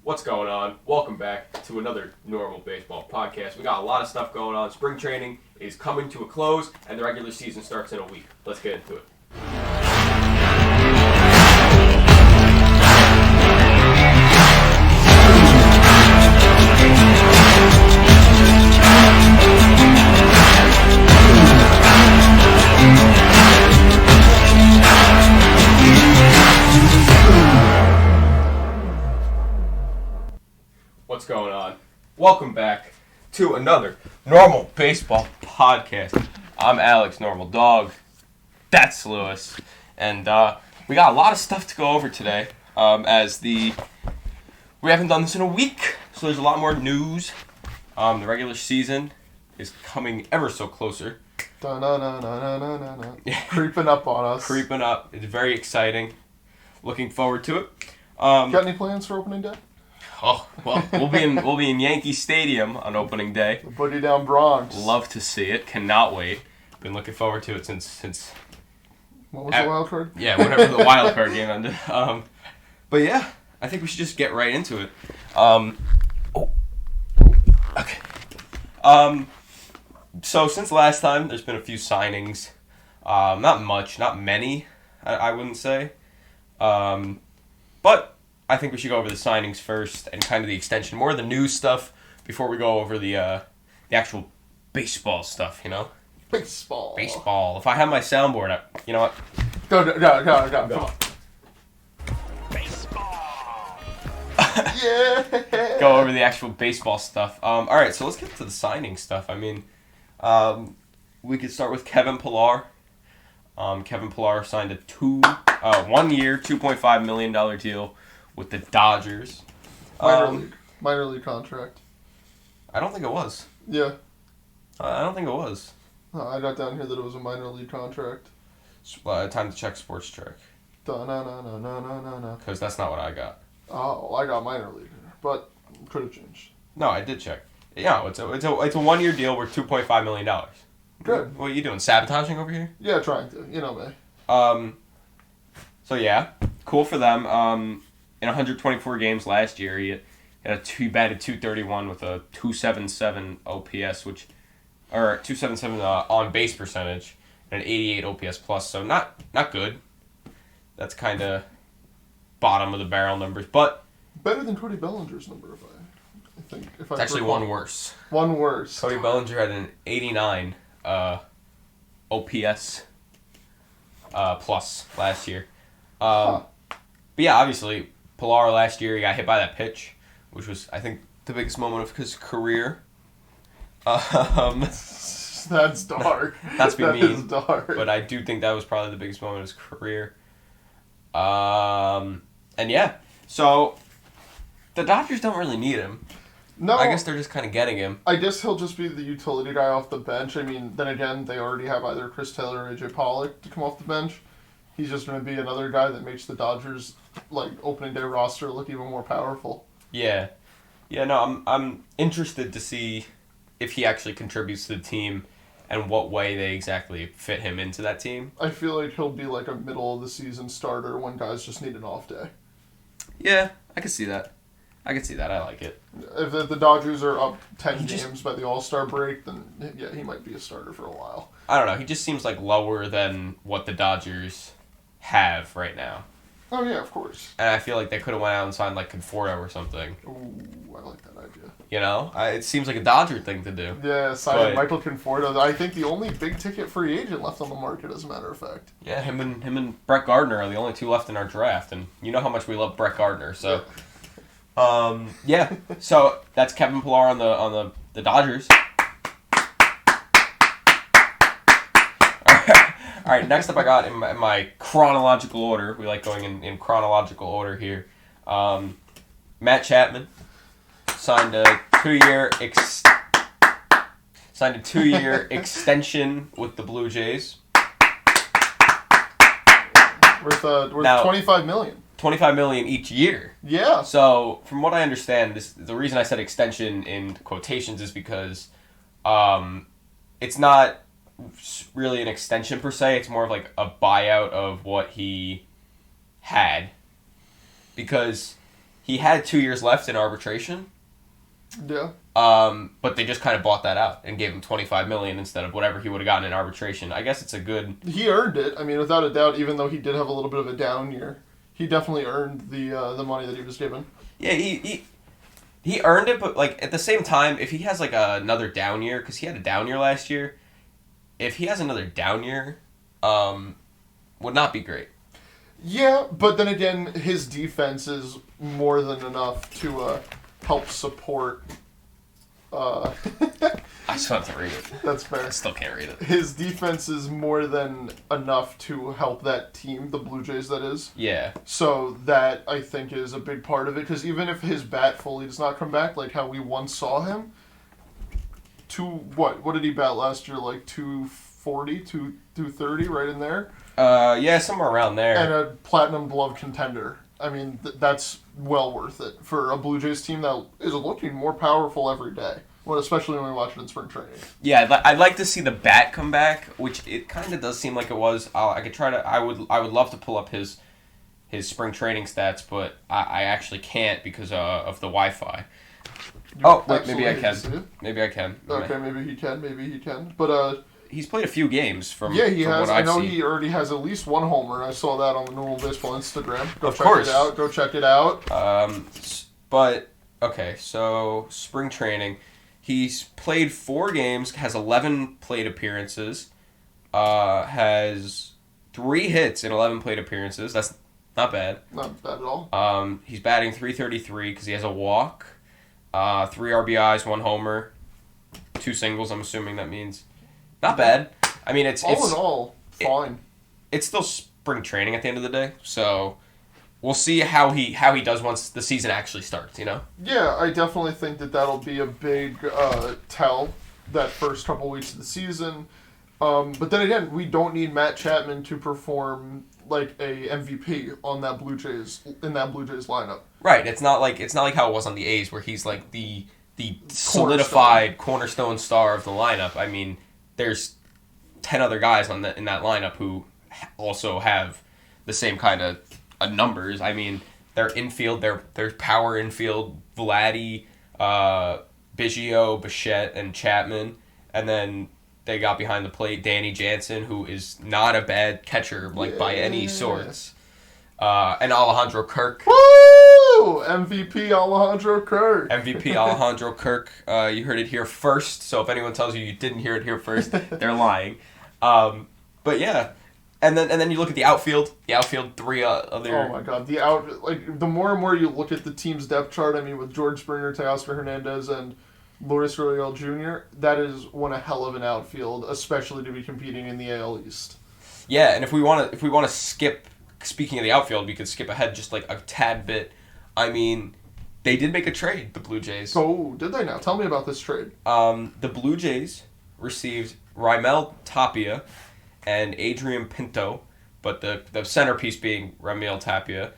What's going on? Welcome back to another normal baseball podcast. We got a lot of stuff going on. Spring training is coming to a close, and the regular season starts in a week. Let's get into it. What's going on? Welcome back to another normal baseball podcast. I'm Alex, Normal Dog. That's Lewis. And we got a lot of stuff to go over today. We haven't done this in a week, so there's a lot more news. The regular season is coming ever so closer. Creeping up on us. Creeping up. It's very exciting. Looking forward to it. Got any plans for opening day? Oh, well, we'll be in Yankee Stadium on opening day. The Boogie Down Bronx. Love to see it. Cannot wait. Been looking forward to it since What was the wild card? Yeah, whenever the wild card game ended. But yeah, I think we should just get right into it. Okay. So since last time, there's been a few signings. Not much, not many, I wouldn't say. But I think we should go over the signings first and kind of the extension, more of the news stuff before we go over the actual baseball stuff, you know? Baseball. Baseball. If I have my soundboard, you know what? Go. Come on. Baseball. Yeah. Go over the actual baseball stuff. All right, so let's get to the signing stuff. I mean, we could start with Kevin Pillar. Kevin Pillar signed a 1 year, $2.5 million deal with the Dodgers. Minor league contract. I don't think it was. Yeah. I don't think it was. I got down here that it was a minor league contract. Time to check Sports Track. No. Because that's not what I got. Oh, I got minor league, but could have changed. No, I did check. Yeah, it's a 1 year deal worth $2.5 million. Good. What are you doing? Sabotaging over here? Yeah, trying to. You know me. So yeah, cool for them. In 124 games last year, he batted .231 with a .277 OPS, or .277 on base percentage, and an 88 OPS plus. So not good. That's kind of bottom of the barrel numbers, but better than Cody Bellinger's number, I think. It's actually one worse. One worse. Cody Bellinger had an 89 OPS plus last year. But yeah, obviously, Pillar last year, he got hit by that pitch, which was, I think, the biggest moment of his career. That's dark. That's be mean. Is dark. But I do think that was probably the biggest moment of his career. And yeah, so the Dodgers don't really need him. No. I guess they're just kind of getting him. I guess he'll just be the utility guy off the bench. I mean, then again, they already have either Chris Taylor or AJ Pollock to come off the bench. He's just going to be another guy that makes the Dodgers opening day roster look even more powerful. Yeah. No, I'm interested to see if he actually contributes to the team and what way they exactly fit him into that team. I feel like he'll be like a middle of the season starter when guys just need an off day. Yeah, I can see that. I like it. If the Dodgers are up 10 games by the All-Star break, then yeah, he might be a starter for a while. I don't know. He just seems like lower than what the Dodgers have right now. Oh, yeah, of course. And I feel like they could have went out and signed like Conforto or something. Ooh, I like that idea. You know? It seems like a Dodger thing to do. Yeah, signing Michael Conforto. I think the only big-ticket free agent left on the market, as a matter of fact. Yeah, him and Brett Gardner are the only two left in our draft, and you know how much we love Brett Gardner, so... Yeah. So, that's Kevin Pillar on the Dodgers. All right, next up I got in my chronological order. We like going in chronological order here. Matt Chapman signed a 2-year extension with the Blue Jays. Worth $25 million. $25 million each year. Yeah. So, from what I understand, the reason I said extension in quotations is because it's not really an extension per se. It's more of like a buyout of what he had. Because he had 2 years left in arbitration. Yeah. But they just kind of bought that out and gave him $25 million instead of whatever he would have gotten in arbitration. I guess it's a good. He earned it. I mean, without a doubt. Even though he did have a little bit of a down year, he definitely earned the money that he was given. Yeah, he earned it, but like at the same time, if he has like another down year, because he had a down year last year, if he has another down year, would not be great. Yeah, but then again, his defense is more than enough to help support. I still have to read it. That's fair. I still can't read it. His defense is more than enough to help that team, the Blue Jays, that is. Yeah. So that, I think, is a big part of it, because even if his bat fully does not come back, like how we once saw him, what did he bat last year, like 240, 230, right in there? Yeah, somewhere around there. And a platinum glove contender. I mean, that's well worth it for a Blue Jays team that is looking more powerful every day. Well, especially when we watch it in spring training. Yeah, I'd like to see the bat come back, which it kind of does seem like it was. I could try to. I would love to pull up his spring training stats, but I actually can't because of the Wi-Fi. Oh, wait, maybe I can. Maybe I can. Okay, maybe he can. But he's played a few games from. Yeah, he from has. What I know seen. he already has at least one homer. I saw that on the Normal Baseball Instagram. Of course. Go check it out. But okay, so spring training. He's played 4 games, has 11 plate appearances, has 3 hits in 11 plate appearances. That's not bad. Not bad at all. He's batting .333 because he has a walk, 3 RBIs, 1 homer, 2 singles. I'm assuming that means not bad. I mean, it's in all, fine. It's still spring training at the end of the day, so. We'll see how he does once the season actually starts, you know? Yeah, I definitely think that'll be a big tell that first couple weeks of the season. But then again, we don't need Matt Chapman to perform like a MVP on that Blue Jays lineup. Right. It's not like how it was on the A's where he's like the solidified cornerstone star of the lineup. I mean, there's 10 other guys in that lineup who also have the same kind of numbers. I mean, their infield, their power infield, Vladdy, Biggio, Bichette, and Chapman, and then they got behind the plate Danny Jansen, who is not a bad catcher by any sorts, and Alejandro Kirk. Woo! MVP Alejandro Kirk. MVP Alejandro Kirk. You heard it here first. So if anyone tells you didn't hear it here first, they're lying. But yeah. And then you look at the outfield. The outfield, 3 other. Oh my God, the more and more you look at the team's depth chart. I mean, with George Springer, Teoscar Hernandez, and Lourdes Gurriel Jr., that is one a hell of an outfield, especially to be competing in the AL East. Yeah, and if we want to skip, speaking of the outfield, we could skip ahead just like a tad bit. I mean, they did make a trade, the Blue Jays. Oh, did they now? Tell me about this trade. The Blue Jays received Raimel Tapia and Adrian Pinto, but the centerpiece being Raimel Tapia,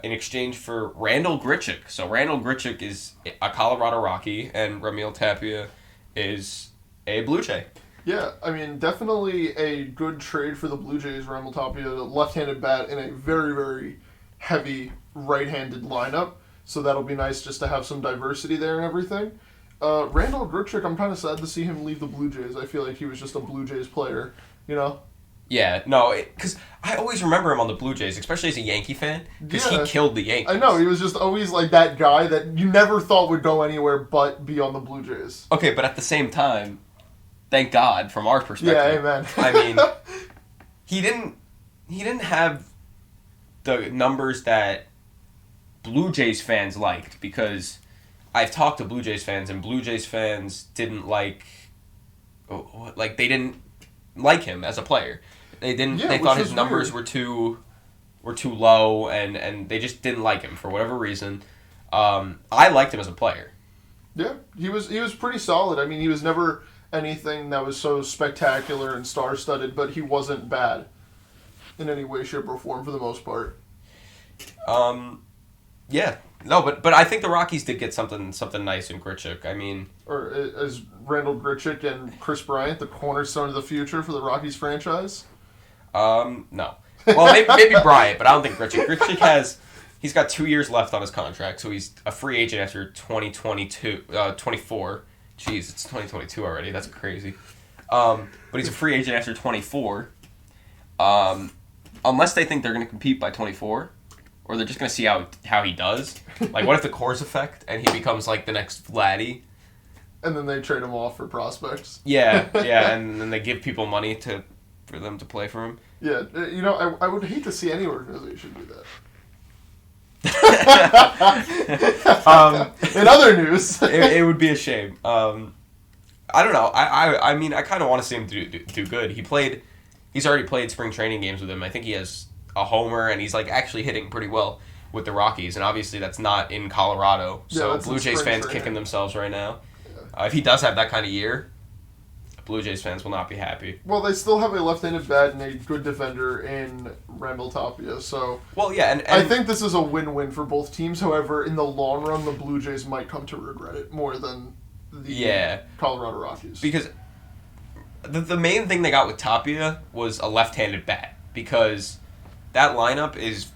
in exchange for Randall Grichuk. So Randall Grichuk is a Colorado Rocky, and Raimel Tapia is a Blue Jay. Yeah, I mean, definitely a good trade for the Blue Jays. Raimel Tapia, a left-handed bat in a very, very heavy right-handed lineup. So that'll be nice just to have some diversity there and everything. Randall Grichuk, I'm kind of sad to see him leave the Blue Jays. I feel like he was just a Blue Jays player. You know? Yeah, no, because I always remember him on the Blue Jays, especially as a Yankee fan, because he killed the Yankees. I know, he was just always like that guy that you never thought would go anywhere but be on the Blue Jays. Okay, but at the same time, thank God, from our perspective. Yeah, amen. I mean, he didn't have the numbers that Blue Jays fans liked, because I've talked to Blue Jays fans, and Blue Jays fans didn't they didn't like him as a player. They didn't. Yeah, they thought his numbers were too low, and they just didn't like him for whatever reason. I liked him as a player. Yeah, he was pretty solid. I mean, he was never anything that was so spectacular and star-studded, but he wasn't bad in any way, shape, or form for the most part. Yeah. No, but I think the Rockies did get something nice in Grichuk. I mean, or is Randall Grichuk and Chris Bryant the cornerstone of the future for the Rockies franchise? No. Well, maybe Bryant, but I don't think Grichuk. Grichuk He's got 2 years left on his contract, so he's a free agent after 24. Jeez, it's 2022 already. That's crazy. But he's a free agent after 24. Unless they think they're going to compete by 24, or they're just going to see how he does. Like, what if the Coors effect and he becomes like the next Vladdy? And then they trade him off for prospects. Yeah, and then they give people money for them to play for him. Yeah, I would hate to see any organization do that. In other news, it would be a shame. I don't know. I mean, I kind of want to see him do good. He's already played spring training games with him. I think he has a homer, and he's like actually hitting pretty well with the Rockies. And obviously, that's not in Colorado. So Blue Jays fans kicking themselves right now. If he does have that kind of year, Blue Jays fans will not be happy. Well, they still have a left-handed bat and a good defender in Randall Tapia, so... Well, yeah, and I think this is a win-win for both teams. However, in the long run, the Blue Jays might come to regret it more than the Colorado Rockies. Because the main thing they got with Tapia was a left-handed bat, because that lineup is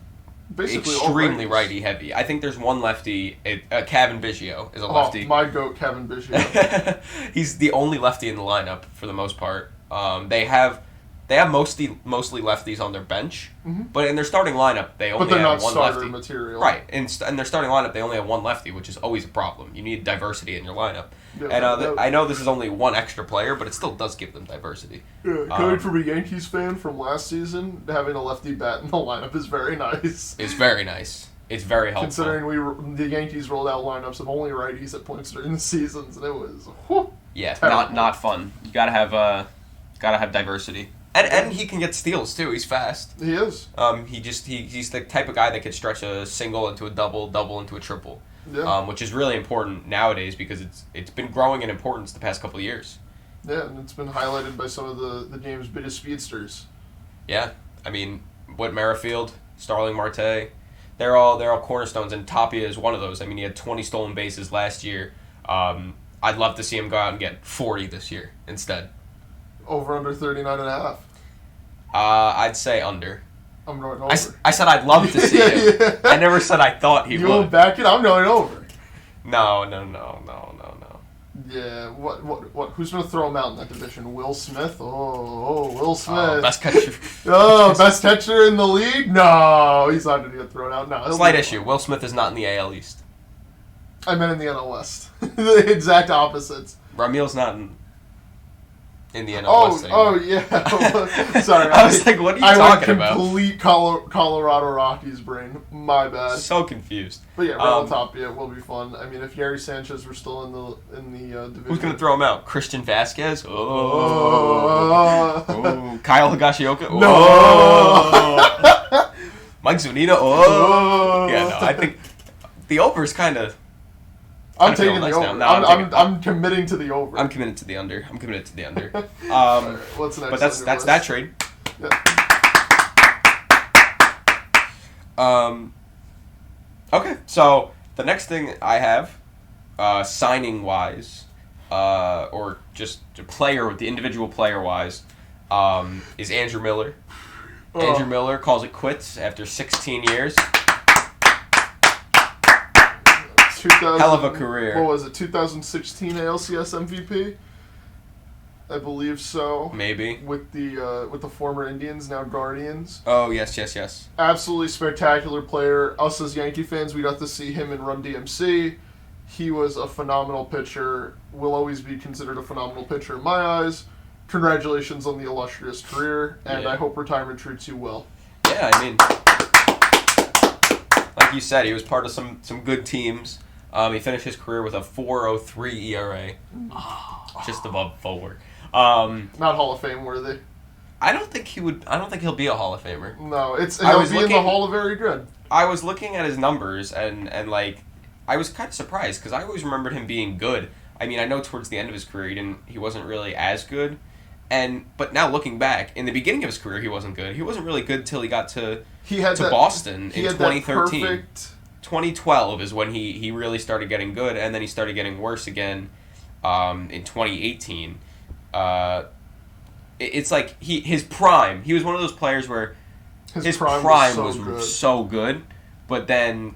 basically extremely righty-heavy. I think there's one lefty. Kevin Biggio is a lefty. Oh, my goat, Kevin Biggio. He's the only lefty in the lineup for the most part. They have mostly lefties on their bench, but in their starting lineup they only have one lefty. Material. Right, in their starting lineup they only have one lefty, which is always a problem. You need diversity in your lineup. Yeah, and I know this is only one extra player, but it still does give them diversity. Yeah, coming from a Yankees fan from last season, having a lefty bat in the lineup is very nice. It's very nice. It's very helpful. Considering the Yankees rolled out lineups of only righties at points during the seasons, and it was not fun. You gotta have diversity. And he can get steals too. He's fast. He is. He's the type of guy that could stretch a single into a double into a triple. Yeah. Which is really important nowadays because it's been growing in importance the past couple of years. Yeah, and it's been highlighted by some of the game's biggest speedsters. Yeah, I mean, Whit Merrifield, Starling Marte, they're all cornerstones, and Tapia is one of those. I mean, he had 20 stolen bases last year. I'd love to see him go out and get 40 this year instead. Over under 39.5. I'd say under. I'm going over. I said I'd love to see him. Yeah. I never said I thought he would. You won't back it? I'm going over. No. Yeah, what? Who's going to throw him out in that division? Will Smith? Oh, Will Smith. Best catcher. Best catcher in the league? No, he's not going to get thrown out. No. Slight issue. Will Smith is not in the AL East. I meant in the NL West. The exact opposites. Ramil's not in the NL West anymore. Oh, yeah. Sorry. I was like, what are you talking about? Complete Colorado Rockies brain. My bad. So confused. But yeah, Randall Tapia will be fun. I mean, if Gary Sanchez were still in the division. Who's going to throw him out? Christian Vasquez? Oh. Kyle Higashioka? No. Oh. Mike Zunino? Oh. Yeah, no, I think the over is kind of... I'm taking the over. No, I'm committing to the over. I'm committed to the under. Right, what's next? But that's that trade. Yeah. Okay, so the next thing I have, signing wise, or just the individual player wise, is Andrew Miller. Andrew Miller calls it quits after 16 years. Hell of a career. What was it, 2016 ALCS MVP? I believe so. Maybe. With the former Indians, now Guardians. Oh, yes. Absolutely spectacular player. Us as Yankee fans, we got to see him in Run DMC. He was a phenomenal pitcher. Will always be considered a phenomenal pitcher in my eyes. Congratulations on the illustrious career, and I hope retirement treats you well. Yeah, I mean, like you said, he was part of some good teams. He finished his career with a 4.03 ERA, just above forward. Not Hall of Fame worthy. I don't think he'll be a Hall of Famer. No, he'll be in the Hall of Very Good. I was looking at his numbers and like, I was kind of surprised because I always remembered him being good. I mean, I know towards the end of his career he wasn't really as good, but now looking back, in the beginning of his career he wasn't good. He wasn't really good till he got to Boston in 2013. 2012 is when he really started getting good, and then he started getting worse again in 2018. It's like his prime. He was one of those players where his prime was so good, but then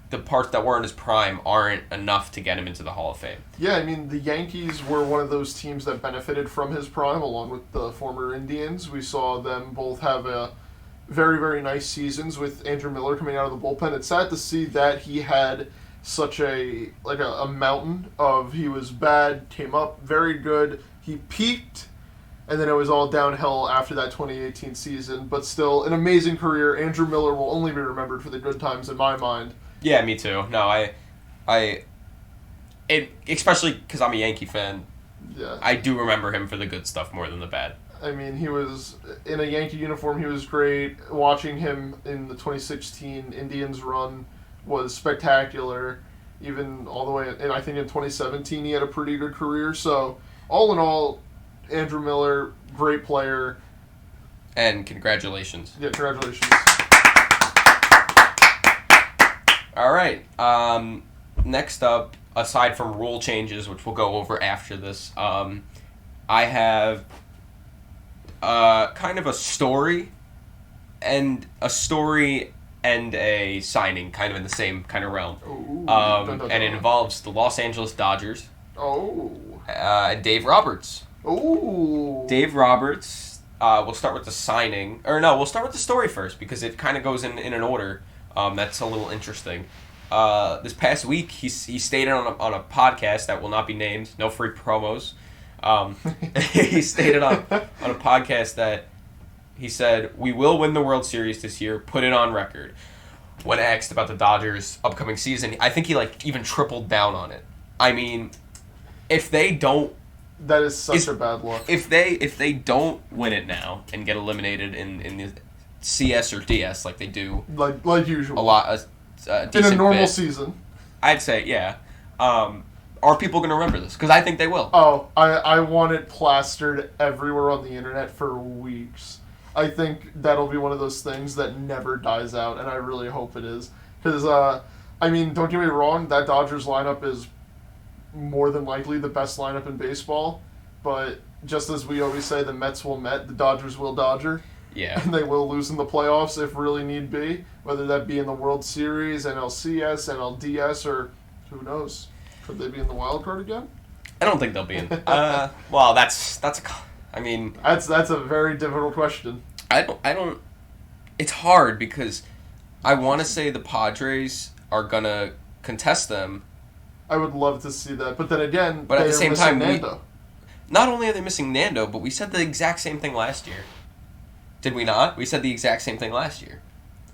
the parts that were in his prime aren't enough to get him into the Hall of Fame. Yeah, I mean, the Yankees were one of those teams that benefited from his prime, along with the former Indians. We saw them both have a very, very nice seasons with Andrew Miller coming out of the bullpen. It's sad to see that he had such a mountain of he was bad, came up very good, he peaked, and then it was all downhill after that 2018 season. But still, an amazing career. Andrew Miller will only be remembered for the good times in my mind. Yeah, me too. No, especially because I'm a Yankee fan. Yeah, I do remember him for the good stuff more than the bad. I mean, he was in a Yankee uniform. He was great. Watching him in the 2016 Indians run was spectacular. Even all the way, and I think in 2017 he had a pretty good career. So, all in all, Andrew Miller, great player. And congratulations. Yeah, congratulations. All right. Next up, aside from rule changes, which we'll go over after this, I have kind of a story and a signing, kind of in the same kind of realm. Ooh, and it involves the Los Angeles Dodgers. Oh. And Dave Roberts. Ooh. Dave Roberts. We'll start with the signing. Or no, we'll start with the story first because it kind of goes in an order. That's a little interesting. This past week, he stated on a podcast that will not be named, no free promos. He stated on a podcast that he said, "We will win the World Series this year. Put it on record." When asked about the Dodgers' upcoming season, I think he even tripled down on it. I mean, if they don't, that is such a bad look. If they don't win it now and get eliminated in the CS or DS like they do, like usual, a lot in a normal season, I'd say yeah. Are people going to remember this? Because I think they will. Oh, I want it plastered everywhere on the internet for weeks. I think that'll be one of those things that never dies out, and I really hope it is. Because, I mean, don't get me wrong, that Dodgers lineup is more than likely the best lineup in baseball. But just as we always say, the Mets will Met, the Dodgers will Dodger. Yeah. And they will lose in the playoffs if really need be, whether that be in the World Series, NLCS, NLDS, or who knows. Could they be in the wild card again? I don't think they'll be in. Well, that's I mean, that's a very difficult question. I don't. It's hard because I want to say the Padres are gonna contest them. I would love to see that, but then again, but at the same time, Nando. Not only are they missing Nando, but we said the exact same thing last year. Did we not? We said the exact same thing last year.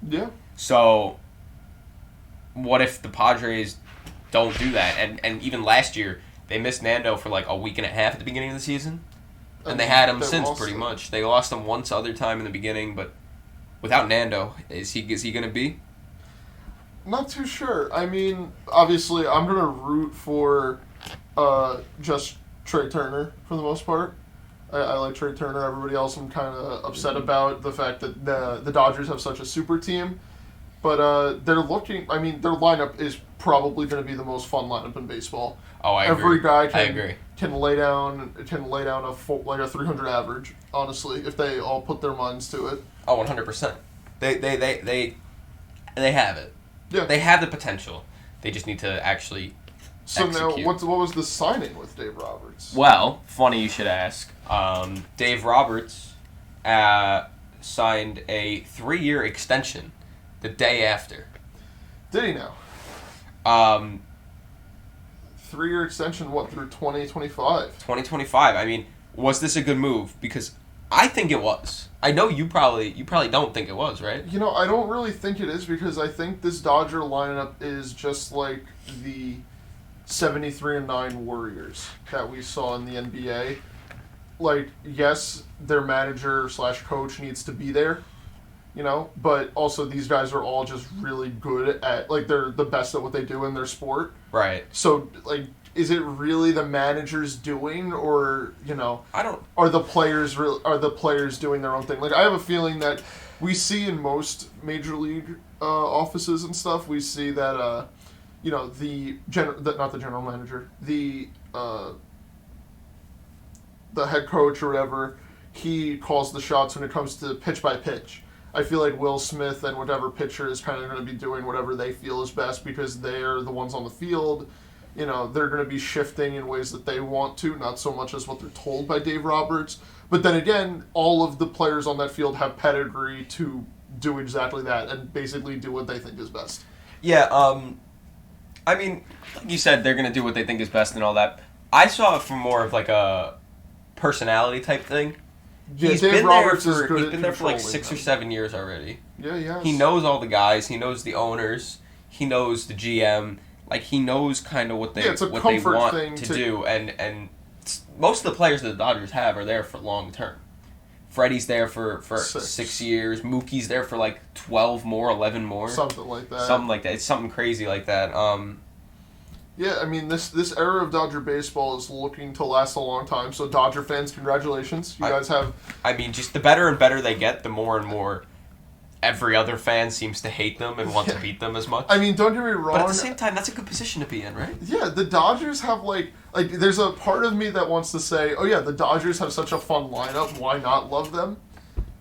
Yeah. So, what if the Padres don't do that? And even last year, they missed Nando for like a week and a half at the beginning of the season. And they had him since, pretty much. They lost him once other time in the beginning, but without Nando, is he going to be? Not too sure. I mean, obviously, I'm going to root for just Trey Turner for the most part. I like Trey Turner. Everybody else I'm kind of upset about the fact that the Dodgers have such a super team. But they're looking. I mean, their lineup is probably going to be the most fun lineup in baseball. Oh, I agree. Every guy agree. can lay down a 300 average. Honestly, if they all put their minds to it. Oh, 100%. They have it. Yeah. They have the potential. They just need to actually execute. Now, what was the signing with Dave Roberts? Well, funny you should ask. Dave Roberts signed a 3-year extension the day after. Did he now? 3-year extension, what, through 2025? 2025. I mean, was this a good move? Because I think it was. I know you probably don't think it was, right? You know, I don't really think it is because I think this Dodger lineup is just like the 73-9 Warriors that we saw in the NBA. Like, yes, their manager / coach needs to be there, you know, but also these guys are all just really good at, like, they're the best at what they do in their sport. Right. So, like, is it really the manager's doing, or, you know, are the players doing their own thing? Like, I have a feeling that we see in most major league offices and stuff, we see that, you know, not the general manager, the head coach or whatever, he calls the shots when it comes to pitch by pitch. I feel like Will Smith and whatever pitcher is kind of going to be doing whatever they feel is best because they're the ones on the field. You know, they're going to be shifting in ways that they want to, not so much as what they're told by Dave Roberts. But then again, all of the players on that field have pedigree to do exactly that and basically do what they think is best. Yeah, I mean, like you said, they're going to do what they think is best and all that. I saw it from more of like a personality type thing. Yeah, He's Dave been Roberts there is for good he's at been there for like controlling 6 or them. 7 years already. Yeah, he has. He knows all the guys. He knows the owners. He knows the GM. Like he knows kind of what they it's a what they comfort want thing to to do, and most of the players that the Dodgers have are there for long term. Freddie's there for 6 years. Mookie's there for like 12 more, 11 more. Something like that. Something like that. It's something crazy like that. Yeah, I mean, this era of Dodger baseball is looking to last a long time. So, Dodger fans, congratulations. You guys have... I mean, just the better and better they get, the more and more every other fan seems to hate them and want to beat them as much. I mean, don't get me wrong. But at the same time, that's a good position to be in, right? Yeah, the Dodgers have, like, there's a part of me that wants to say, oh, yeah, the Dodgers have such a fun lineup. Why not love them?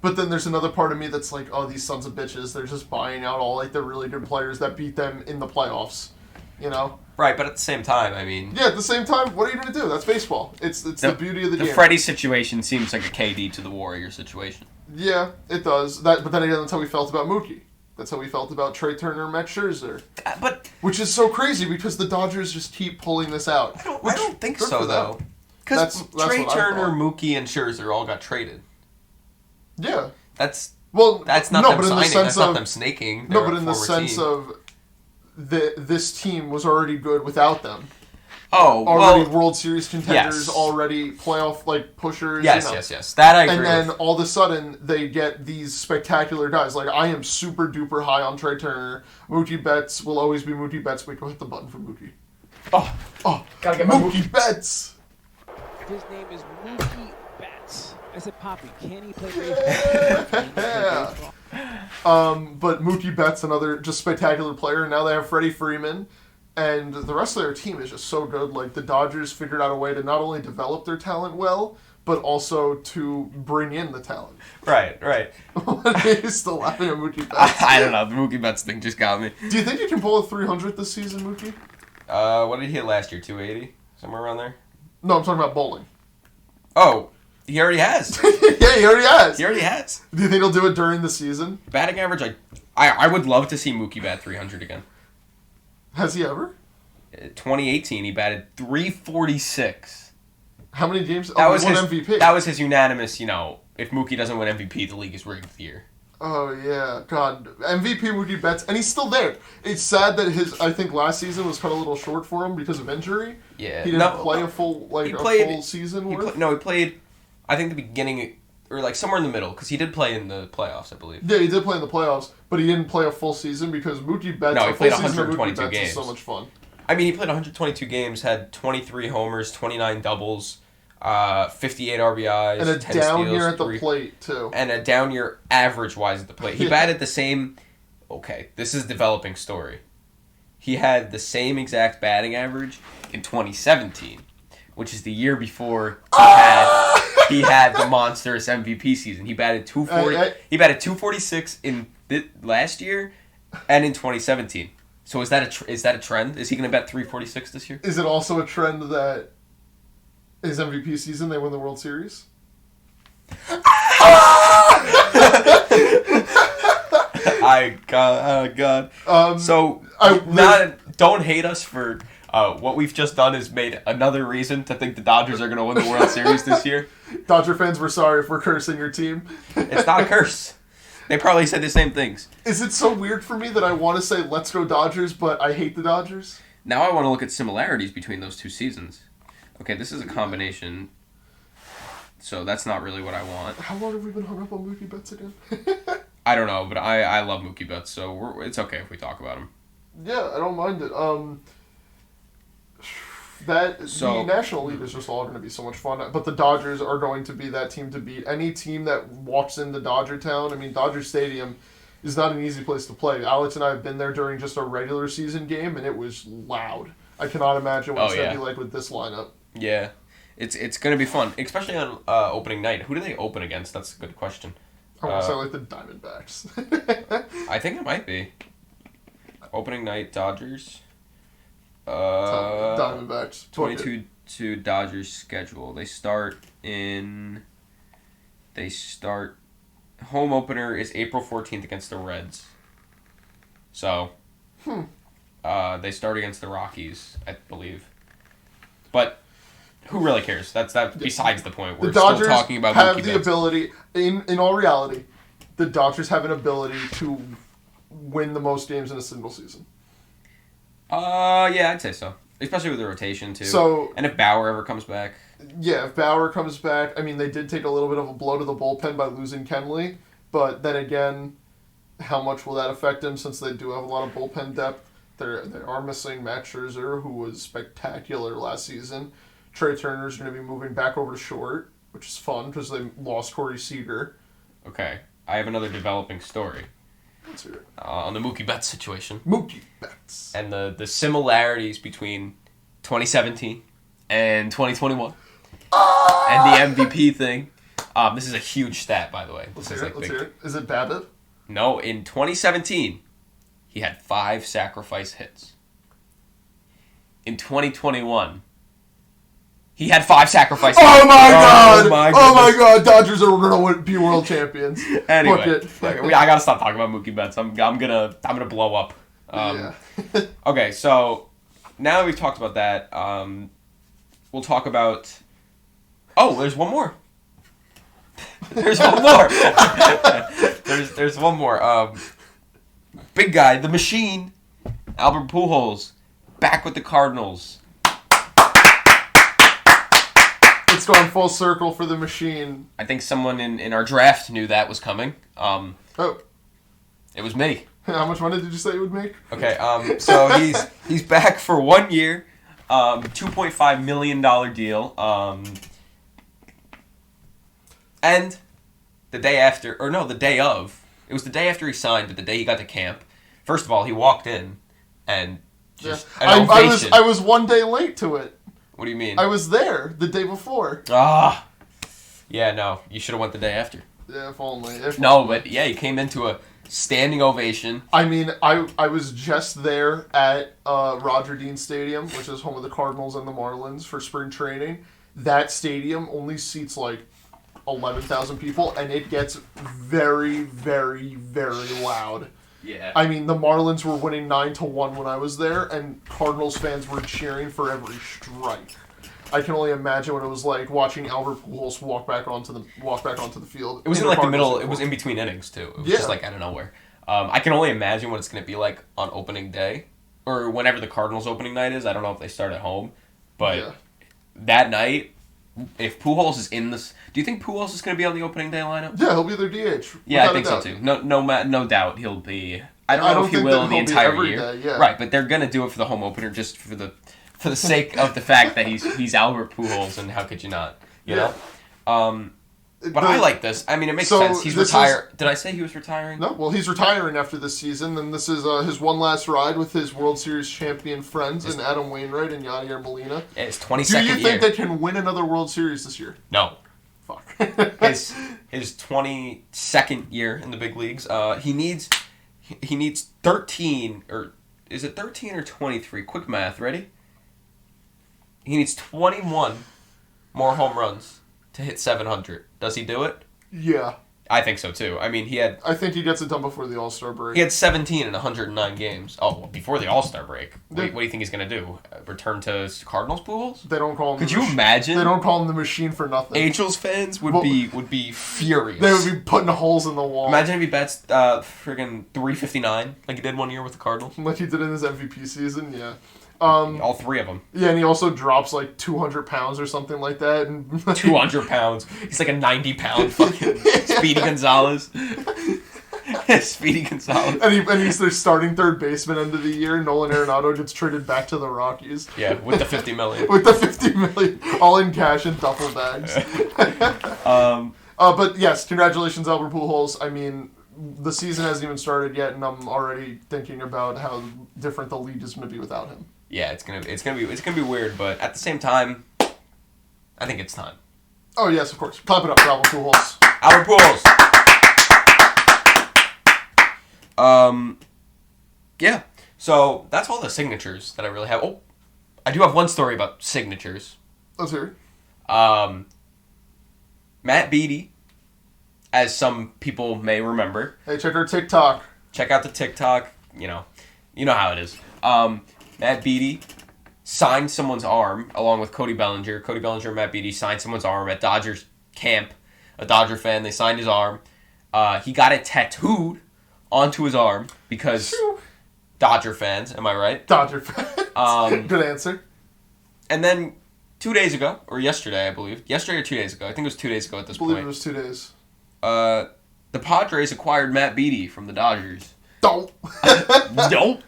But then there's another part of me that's like, oh, these sons of bitches, they're just buying out all, like, the really good players that beat them in the playoffs, you know? Right, but at the same time, I mean... Yeah, at the same time, what are you going to do? That's baseball. It's the beauty of the game. The Freddie situation seems like a KD to the Warrior situation. Yeah, it does. But then again, that's how we felt about Mookie. That's how we felt about Trey Turner and Max Scherzer. But... Which is so crazy because the Dodgers just keep pulling this out. I don't think so, though. Because Trey Turner, Mookie, and Scherzer all got traded. Yeah. That's not them signing. That's not them snaking. No, but in the sense of this team was already good without them. Oh, already World Series contenders, yes. Already playoff pushers. Yes, yes. That I agree. And then all of a sudden they get these spectacular guys. Like I am super duper high on Trey Turner. Mookie Betts will always be Mookie Betts. Wait, go hit the button for Mookie. Oh, gotta get my Mookie Betts. His name is Mookie Betts. I said, Poppy, can he play baseball? Yeah. But Mookie Betts, another just spectacular player. And now they have Freddie Freeman. And the rest of their team is just so good. Like, the Dodgers figured out a way to not only develop their talent well, but also to bring in the talent. Right. He's still laughing at Mookie Betts. I don't know. The Mookie Betts thing just got me. Do you think you can pull a 300 this season, Mookie? What did he hit last year? 280? Somewhere around there? No, I'm talking about bowling. Oh, he already has. Yeah, he already has. Do you think he'll do it during the season? Batting average, I would love to see Mookie bat 300 again. Has he ever? 2018, he batted 346. How many games? That was he won his MVP. That was his unanimous, if Mookie doesn't win MVP, the league is rigged the year. Oh, yeah. God. MVP Mookie Betts. And he's still there. It's sad that I think last season was cut a little short for him because of injury. Yeah. He didn't play a full season worth. He played, I think, the beginning, or somewhere in the middle, because he did play in the playoffs, I believe. Yeah, he did play in the playoffs, but he didn't play a full season because Mookie Betts... No, he played 122 Mookie Betts games. Is so much fun. I mean, he played 122 games, had 23 homers, 29 doubles, 58 RBIs, and a 10 down steals, year at the plate, too. And a down year average-wise at the plate. He batted the same... Okay, this is a developing story. He had the same exact batting average in 2017, which is the year before he had the monstrous MVP season. He batted 240. He batted 246 in last year, and in 2017. So is that a trend? Is he going to bet 346 this year? Is it also a trend that his MVP season they win the World Series? God. Don't hate us for what we've just done is made another reason to think the Dodgers are going to win the World Series this year. Dodger fans, we're sorry if we're cursing your team. It's not a curse. They probably said the same things. Is it so weird for me that I want to say let's go Dodgers, but I hate the Dodgers? Now I want to look at similarities between those two seasons. Okay, this is a combination, so that's not really what I want. How long have we been hung up on Mookie Betts again? I don't know, but I love Mookie Betts, so it's okay if we talk about him. Yeah, I don't mind it. The National League is just all going to be so much fun, but the Dodgers are going to be that team to beat. Any team that walks into Dodger Town, I mean, Dodger Stadium is not an easy place to play. Alex and I have been there during just a regular season game, and it was loud. I cannot imagine what it's going to be like with this lineup. Yeah, it's going to be fun, especially on opening night. Who do they open against? That's a good question. I want to say like the Diamondbacks. I think it might be. Opening night, Dodgers. Diamondbacks. 22 Dodgers schedule. They start. Home opener is April 14th against the Reds. So, they start against the Rockies, I believe. But who really cares? That's besides the point. We're the Dodgers still talking about have Mookie the Betts. ability, in all reality, the Dodgers have an ability to win the most games in a single season. Yeah, I'd say so. Especially with the rotation, too. So, and if Bauer ever comes back. Yeah, if Bauer comes back, I mean, they did take a little bit of a blow to the bullpen by losing Kenley, but then again, how much will that affect them since they do have a lot of bullpen depth? They are missing Matt Scherzer, who was spectacular last season. Trey Turner's going to be moving back over to short, which is fun because they lost Corey Seager. Okay, I have another developing story. Let's hear it. On the Mookie Betts situation. Mookie Betts. And the similarities between 2017 and 2021. And the MVP thing. This is a huge stat, by the way. Let's hear it. Is it Babbitt? No, in 2017, he had 5 sacrifice hits. In 2021, he had 5 sacrifice hits. Oh my god! Oh my god! Dodgers are going to be world champions. Anyway, I gotta stop talking about Mookie Betts. I'm gonna blow up. Yeah. Okay, so now that we've talked about that, we'll talk about. Oh, there's one more. There's one more. there's one more. Big guy, the machine, Albert Pujols, back with the Cardinals. It's gone full circle for the machine. I think someone in our draft knew that was coming. Oh. It was me. How much money did you say it would make? Okay, so he's back for 1 year, $2.5 million deal. And the day of, it was the day after he signed, but the day he got to camp. First of all, he walked in and just an ovation. I was 1 day late to it. What do you mean? I was there the day before. Yeah, no, you should have went the day after. Yeah, if only. But yeah, he came into a standing ovation. I mean, I was just there at Roger Dean Stadium, which is home of the Cardinals and the Marlins, for spring training. That stadium only seats like 11,000 people, and it gets very, very, very loud. Yeah. I mean, the Marlins were winning 9-1 when I was there, and Cardinals fans were cheering for every strike. I can only imagine what it was like watching Albert Pujols walk back onto the field. It was in like the middle. It was in between innings too. It was just like out of nowhere. I can only imagine what it's going to be like on opening day, or whenever the Cardinals' opening night is. I don't know if they start at home, but that night, if Pujols is in this, do you think Pujols is going to be on the opening day lineup? Yeah, he'll be their DH. Yeah, I think so too. No doubt he'll be. I don't know if he will in the entire year. Day, right, but they're going to do it for the home opener just for the sake of the fact that he's Albert Pujols, and how could you not? You know. But I like this. I mean, it makes sense. He's retired. Did I say he was retiring? No, well, he's retiring after this season, and this is his one last ride with his World Series champion friends and Adam Wainwright and Yadier Molina. It's 22nd year. Do you think they can win another World Series this year? No. Fuck. his 22nd year in the big leagues. He needs 13, or is it 13 or 23? Quick math, ready? He needs 21 more home runs to hit 700. Does he do it? Yeah. I think so too. I mean, I think he gets it done before the All-Star break. He had 17 in 109 games. Oh, well, before the All-Star break. What do you think he's going to do? Return to Cardinals Pujols? They don't call him. Could you imagine? They don't call him the machine for nothing. Angels fans would be furious. They would be putting holes in the wall. Imagine if he bets friggin' 359 like he did 1 year with the Cardinals. Like he did in his MVP season, yeah. All 3 of them. Yeah, and he also drops like 200 pounds or something like that. And 200 pounds. He's like a 90-pound fucking Speedy Gonzalez. Speedy Gonzalez. And he's their starting third baseman end of the year. Nolan Arenado gets traded back to the Rockies. Yeah, with the $50 million. With the $50 million, all in cash and duffel bags. But yes, congratulations, Albert Pujols. I mean, the season hasn't even started yet, and I'm already thinking about how different the league is going to be without him. Yeah, it's gonna be weird, but at the same time, I think it's time. Oh yes, of course. Clap it up for Albert Pujols. Albert Pujols. Yeah. So that's all the signatures that I really have. Oh, I do have one story about signatures. Let's hear it. Matt Beattie, as some people may remember. Hey, check our TikTok. Check out the TikTok. You know how it is. Matt Beattie signed someone's arm along with Cody Bellinger. Cody Bellinger and Matt Beattie signed someone's arm at Dodgers camp. A Dodger fan, they signed his arm. He got it tattooed onto his arm because Dodger fans, am I right? Dodger fans. Good answer. And then 2 days ago, or yesterday, I believe. Yesterday or 2 days ago. I think it was 2 days ago at this point. I believe it was 2 days. The Padres acquired Matt Beattie from the Dodgers. Don't. Nope.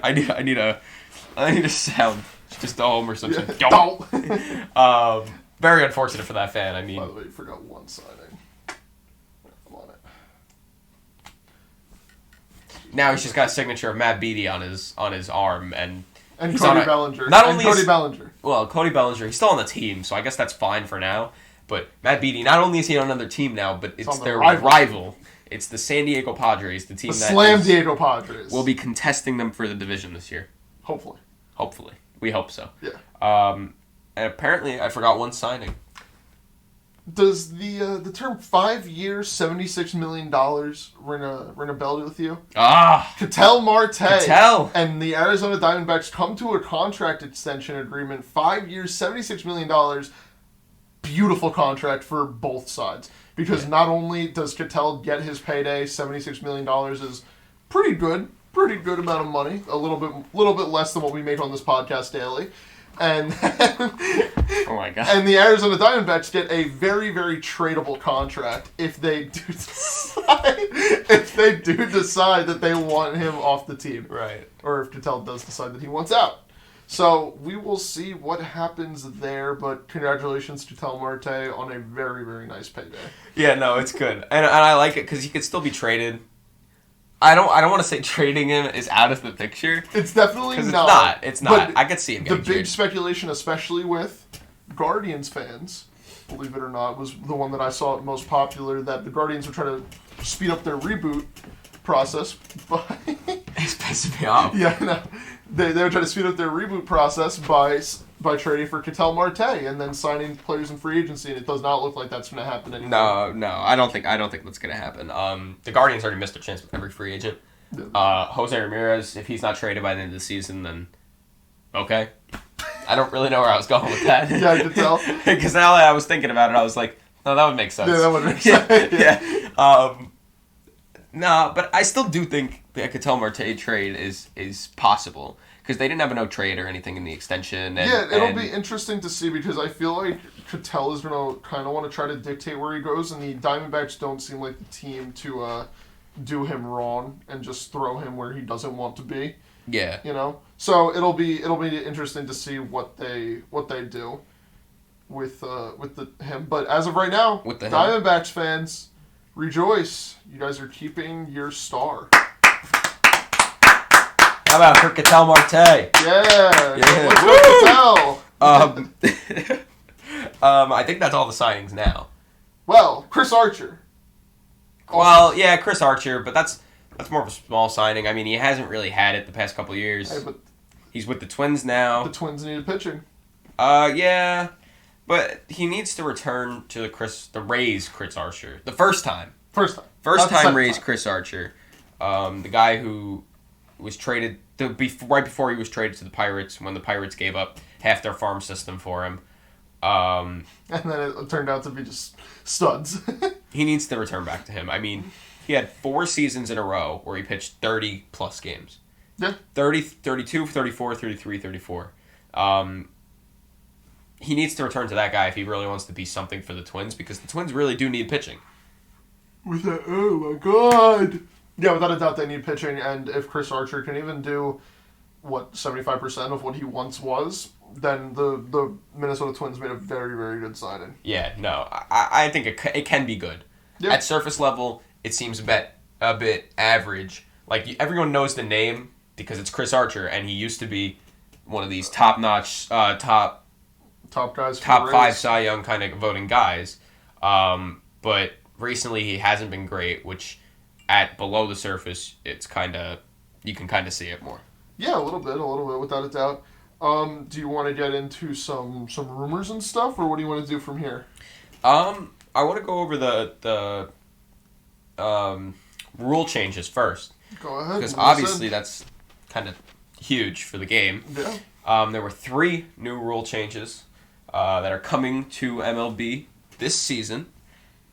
I need a sound just a home or something. Yeah, don't. Very unfortunate for that fan. I mean. By the way, you forgot one signing. I'm on it. Now he's just got a signature of Matt Beattie on his arm and Cody Bellinger. Bellinger. Well, Cody Bellinger, he's still on the team, so I guess that's fine for now. But Matt Beattie, not only is he on another team now, but it's their rival. It's the San Diego Padres, the team Diego Padres will be contesting them for the division this year. Hopefully, we hope so. Yeah. And apparently, I forgot one signing. Does the term 5 years, $76 million ring a bell with you? Ketel Marte and the Arizona Diamondbacks come to a contract extension agreement. 5 years, $76 million. Beautiful contract for both sides. Because not only does Ketel get his payday, $76 million is pretty good amount of money. A little bit less than what we make on this podcast daily. And oh my god! And the Arizona Diamondbacks get a very, very tradable contract if they do decide that they want him off the team, right? Or if Ketel does decide that he wants out. So we will see what happens there. But congratulations to Ketel Marte on a very, very nice payday. Yeah, no, it's good, and I like it because he could still be traded. I don't want to say trading him is out of the picture. It's definitely not. It's not. I could see him getting the big speculation, especially with Guardians fans, believe it or not, was the one that I saw most popular, that the Guardians were trying to speed up their reboot process by... It's pissing me off. Yeah, no. They were trying to speed up their reboot process by trading for Ketel Marte and then signing players in free agency, and it does not look like that's going to happen anymore. No, I don't think that's going to happen. The Guardians already missed their chance with every free agent. Jose Ramirez, if he's not traded by the end of the season, then okay. I don't really know where I was going with that. Yeah, I could tell. Because now that I was thinking about it, I was like, no, that would make sense. Yeah, that would make sense. Yeah. No, but I still do think the Ketel Marte trade is possible because they didn't have a no trade or anything in the extension. It'll be interesting to see because I feel like Ketel is going to kind of want to try to dictate where he goes, and the Diamondbacks don't seem like the team to do him wrong and just throw him where he doesn't want to be. Yeah, So it'll be interesting to see what they do with him. But as of right now, with the Diamondbacks fans, rejoice! You guys are keeping your star. How about for Ketel Marte? Yeah. Let's go Ketel. I think that's all the signings now. Well, Chris Archer. Well, yeah, Chris Archer, but that's more of a small signing. I mean, he hasn't really had it the past couple of years. Hey, but he's with the Twins now. The Twins need pitching. Yeah, but he needs to return to the Rays Chris Archer. The first time Rays Chris Archer. The guy who was traded right before he was traded to the Pirates when the Pirates gave up half their farm system for him. And then it turned out to be just studs. He needs to return back to him. I mean, he had 4 seasons in a row where he pitched 30-plus games. Yeah. 30, 32, 34, 33, 34. He needs to return to that guy if he really wants to be something for the Twins because the Twins really do need pitching. Oh my god! Yeah, without a doubt they need pitching, and if Chris Archer can even do 75% of what he once was, then the Minnesota Twins made a very, very good signing. Yeah, no, I think it can be good. Yeah. At surface level, it seems a bit average. Like everyone knows the name because it's Chris Archer, and he used to be one of these top-notch, top guys, top 5 Cy Young kind of voting guys. But recently he hasn't been great, which at below the surface, you can kind of see it more. Yeah, a little bit, without a doubt. Do you want to get into some rumors and stuff, or what do you want to do from here? I want to go over the rule changes first. Go ahead. Because obviously that's kind of huge for the game. Yeah. There were 3 new rule changes that are coming to MLB this season.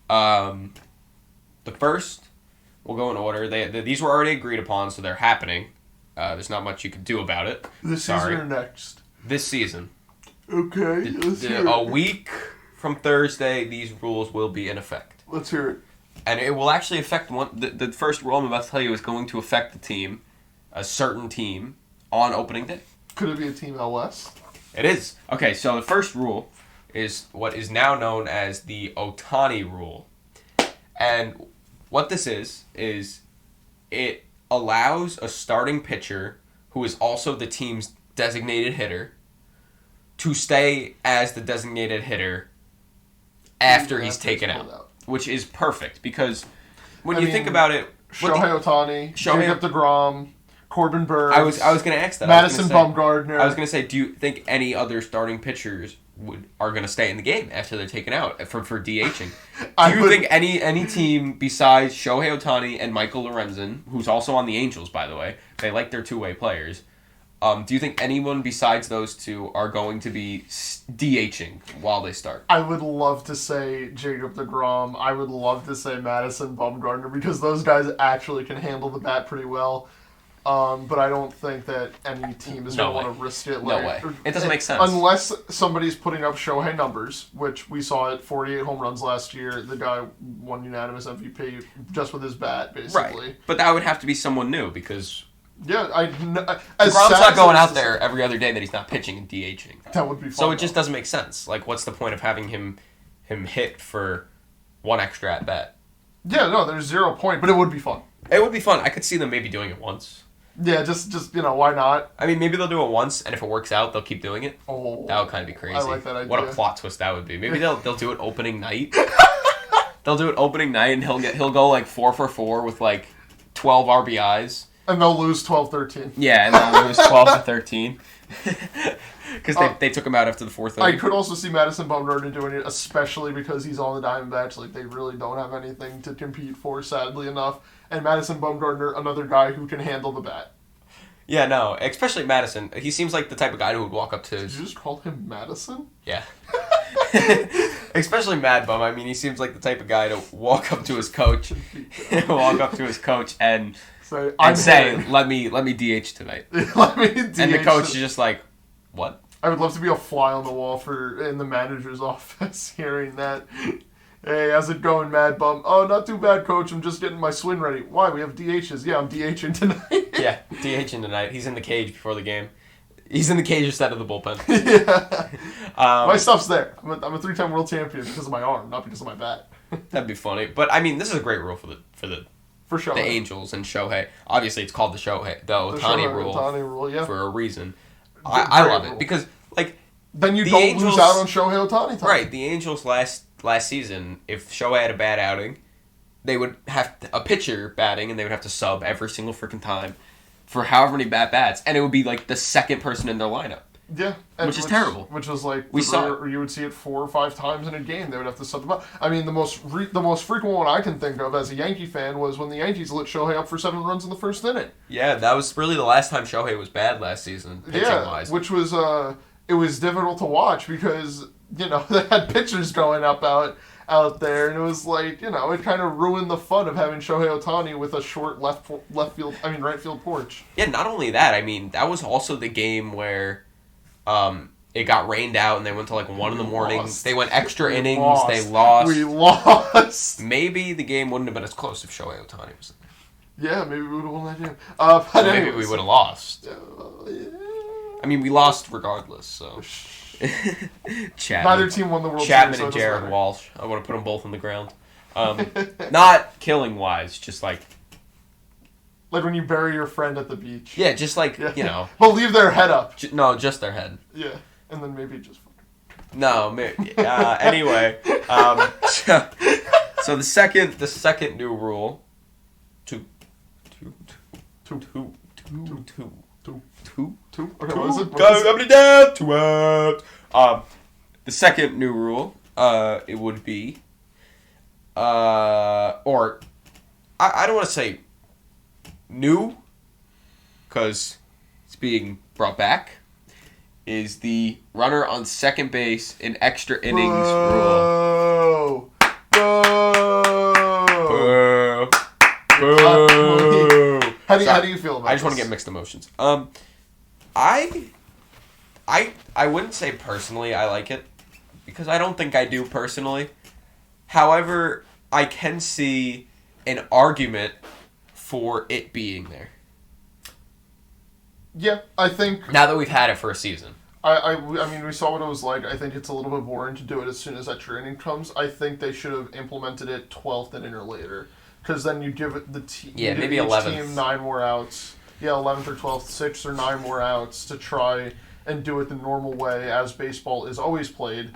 The first, we'll go in order. These were already agreed upon, so they're happening. There's not much you can do about it. This season or next? This season. Okay, let's hear it. A week from Thursday, these rules will be in effect. Let's hear it. And it will actually affect the first rule I'm about to tell you is going to affect the team, a certain team, on opening day. Could it be a team out west? It is. Okay, so the first rule is what is now known as the Ohtani rule. And what this is it allows a starting pitcher who is also the team's designated hitter to stay as the designated hitter after he's taken out. Which is perfect because when you think about it... Shohei Ohtani, Jacob deGrom, Corbin Burns... I was going to ask that. Madison Bumgarner... I was going to say, do you think any other starting pitchers are going to stay in the game after they're taken out for DHing? Do you think any team besides Shohei Ohtani and Michael Lorenzen, who's also on the Angels, by the way, they like their two-way players... do you think anyone besides those two are going to be DHing while they start? I would love to say Jacob deGrom. I would love to say Madison Bumgarner because those guys actually can handle the bat pretty well. But I don't think that any team is going to want to risk it. No way. It doesn't make sense. Unless somebody's putting up Shohei numbers, which we saw at 48 home runs last year. The guy won unanimous MVP just with his bat, basically. Right. But that would have to be someone new because... Yeah, DeGrom's not going out there every other day that he's not pitching and DHing. That would be fun. So it just doesn't make sense. Like, what's the point of having him hit for one extra at bat? Yeah, no, there's 0 point, but it would be fun. It would be fun. I could see them maybe doing it once. Yeah, just why not? I mean, maybe they'll do it once, and if it works out, they'll keep doing it. Oh, that would kind of be crazy. I like that idea. What a plot twist that would be. Maybe they'll do it opening night. They'll do it opening night, and he'll go like 4 for 4 with like 12 RBIs. And they'll lose 12-13. Yeah, and they'll lose 12-13. Because they took him out after the 4th inning. I could also see Madison Bumgarner doing it, especially because he's on the Diamondbacks. Like, they really don't have anything to compete for, sadly enough. And Madison Bumgarner, another guy who can handle the bat. Yeah, no, especially Madison. He seems like the type of guy who would walk up to... Did you just call him Madison? Yeah. Especially Mad Bum. I mean, he seems like the type of guy to walk up to his coach, and say, "Let me DH tonight." Let me DH. And the coach is just like, "What?" I would love to be a fly on the wall in the manager's office, hearing that. Hey, how's it going, Mad Bum? Oh, not too bad, coach. I'm just getting my swing ready. Why? We have DHs. Yeah, I'm DHing tonight. Yeah, DHing tonight. He's in the cage before the game. He's in the cage instead of the bullpen. Yeah. My stuff's there. I'm a 3-time world champion because of my arm, not because of my bat. That'd be funny. But I mean, this is a great rule for Shohei. The Angels and Shohei. Obviously, it's called the Ohtani rule. Ohtani rule, yeah. For a reason. I love it because then you don't lose out on Shohei Ohtani time. Right. The Angels last season, if Shohei had a bad outing, they would have a pitcher batting, and they would have to sub every single freaking time for however many bats, and it would be like the second person in their lineup. Yeah, which is terrible. Which was like you would see it 4 or 5 times in a game. They would have to sub them up. I mean, the most frequent one I can think of as a Yankee fan was when the Yankees lit Shohei up for 7 runs in the first inning. Yeah, that was really the last time Shohei was bad last season, pitching-wise. Which was it was difficult to watch because they had pitchers going up out there, and it was like, it kind of ruined the fun of having Shohei Ohtani with a short right field porch. Yeah, not only that, I mean, that was also the game where it got rained out and they went to like 1 in the morning. They went extra innings. They lost. We lost. Maybe the game wouldn't have been as close if Shohei Ohtani was there. Yeah, maybe we would have won that game. But maybe we would have lost. Yeah. I mean, we lost regardless, so... Neither team won the World Chapman Series. And Jared Walsh. I want to put them both on the ground. Not killing wise, just like when you bury your friend at the beach. Yeah, just like But leave their head up. No, just their head. Yeah, and then maybe just. No, anyway, so the second new rule Two. Okay, what is it? Two out. The second new rule, it would be, or I don't want to say new, because it's being brought back, is the runner on second base in extra innings rule. Boo. How do you feel about this? I just want to get mixed emotions. I wouldn't say personally I like it, because I don't think I do personally. However, I can see an argument for it being there. Yeah, I think... Now that we've had it for a season. I mean, we saw what it was like. I think it's a little bit boring to do it as soon as that training comes. I think they should have implemented it 12th inning or later. Because then you give it the team... Yeah, maybe 11th. Team 9 more outs. Yeah, 11th or 12th, 6 or 9 more outs to try and do it the normal way as baseball is always played.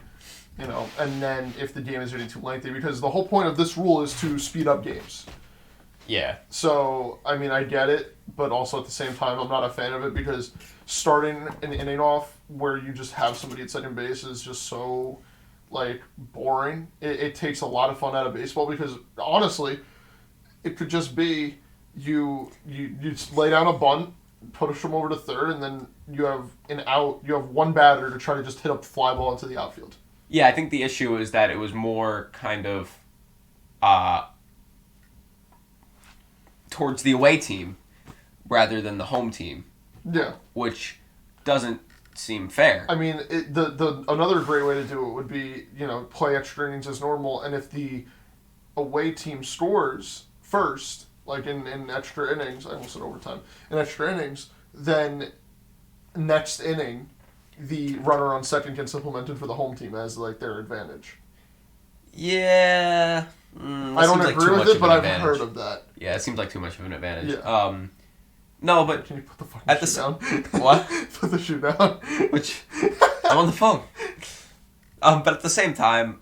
You know, and then if the game is getting too lengthy, because the whole point of this rule is to speed up games. Yeah. So, I mean, I get it, but also at the same time, I'm not a fan of it, because starting an inning off where you just have somebody at second base is just so, like, boring. It takes a lot of fun out of baseball, because, honestly, it could just be you just lay down a bunt, push them over to third, and then you have an out. You have one batter to try to just hit a fly ball into the outfield. Yeah, I think the issue is that it was more kind of towards the away team rather than the home team. Yeah. Which doesn't seem fair. I mean, the another great way to do it would be, play extra innings as normal, and if the away team scores first, like in extra innings, I almost said overtime, in extra innings, then next inning, the runner on second gets implemented for the home team as, like, their advantage. Yeah. I don't agree with it, but I've heard of that. Yeah, it seems like too much of an advantage. Yeah. No, but... Can you put the fucking shoe down? What? Put the shoe down. Which... I'm on the phone. But at the same time,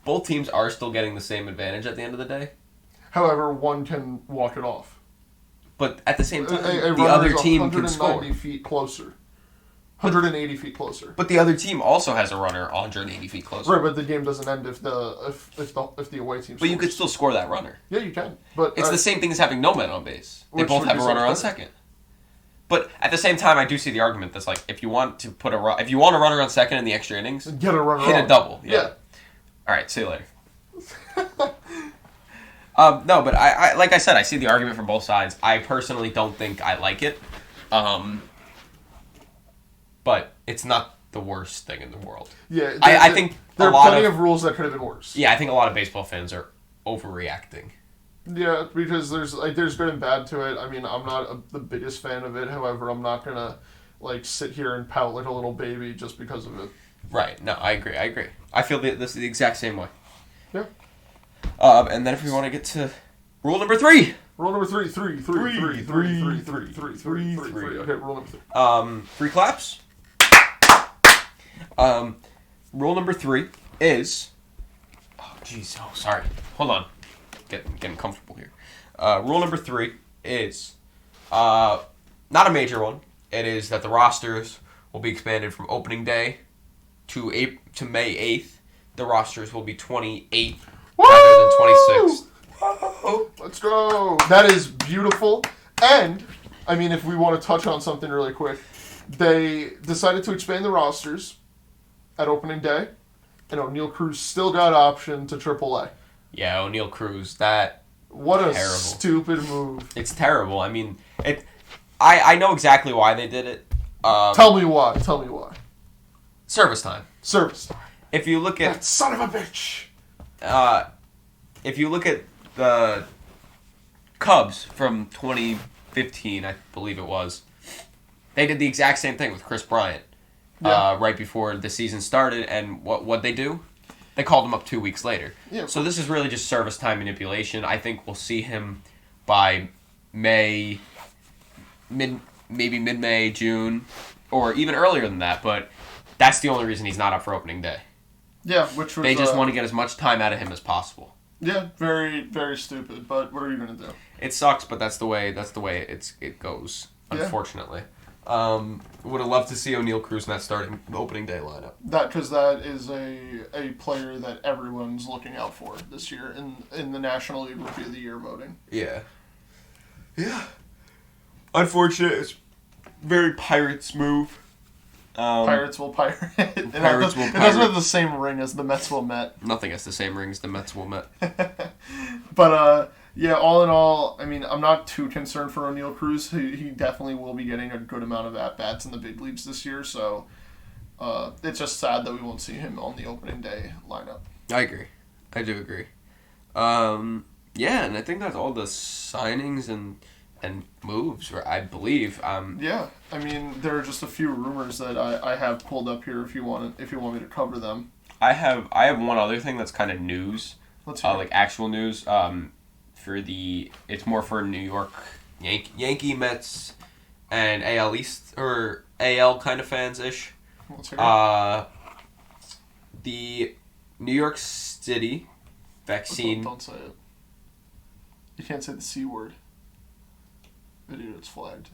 both teams are still getting the same advantage at the end of the day. However, one can walk it off. But at the same time, the other team can score. 190 feet closer. 180 feet closer. But the other team also has a runner 180 feet closer. Right, but the game doesn't end if the away team scores. But you could still score that runner. Yeah, you can. But it's the same thing as having no men on base. They both have a runner on second. But at the same time, I do see the argument that's like, if you want to put if you want a runner on second in the extra innings, get a runner hit on. a double. Yeah. All right, see you later. No, but I like I said, I see the argument from both sides. I personally don't think I like it. But it's not the worst thing in the world. Yeah, I think there are plenty of rules that could have been worse. Yeah, I think a lot of baseball fans are overreacting. Yeah, because there's good and bad to it. I mean, I'm not the biggest fan of it. However, I'm not gonna sit here and pout like a little baby just because of it. Right. No, I agree. I feel this is the exact same way. Yeah. And then if we want to get to rule number 3. Rule number 3. Okay, rule number 3. 3 claps. Rule number 3 is... Oh, jeez. Oh, sorry. Hold on. Getting comfortable here. Rule number 3 is not a major one. It is that the rosters will be expanded from opening day to May 8th. The rosters will be 28 rather than 26. Whoa! Let's go. That is beautiful. And, I mean, if we want to touch on something really quick, they decided to expand the rosters at opening day, and O'Neal Cruz still got option to AAA. Yeah, O'Neal Cruz, what a terrible. Stupid move. It's terrible. I mean, I know exactly why they did it. Tell me why. Service time. If you look at... That son of a bitch! If you look at the Cubs from 2015, I believe it was, they did the exact same thing with Chris Bryant right before the season started, and what they do? They called him up 2 weeks later. Yeah. So this is really just service time manipulation. I think we'll see him by May, maybe mid-May, June, or even earlier than that, but that's the only reason he's not up for opening day. Yeah, which was... They just want to get as much time out of him as possible. Yeah, very, very stupid, but what are you going to do? It sucks, but that's the way it goes. Unfortunately, would have loved to see O'Neal Cruz in that starting opening day lineup. Because that is a player that everyone's looking out for this year in the National League Rookie of the Year voting. Yeah. Unfortunate. It's very Pirates move. Pirates will pirate. It Pirates will It doesn't have the same ring as the Mets will Met. Nothing has the same ring as the Mets will Met. But, yeah, all in all, I mean, I'm not too concerned for O'Neal Cruz. He definitely will be getting a good amount of at-bats in the big leagues this year, so it's just sad that we won't see him on the opening day lineup. I agree. I do agree. Yeah, and I think that's all the signings and moves, I believe. Yeah, I mean, there are just a few rumors that I have pulled up here if you want me to cover them. I have one other thing that's kind of news. Let's hear like actual news. It's more for New York Yankee, Mets, and AL East or AL kind of fans ish. Let's hear it. The New York City vaccine. Don't say it. You can't say the C word. Video it's flagged.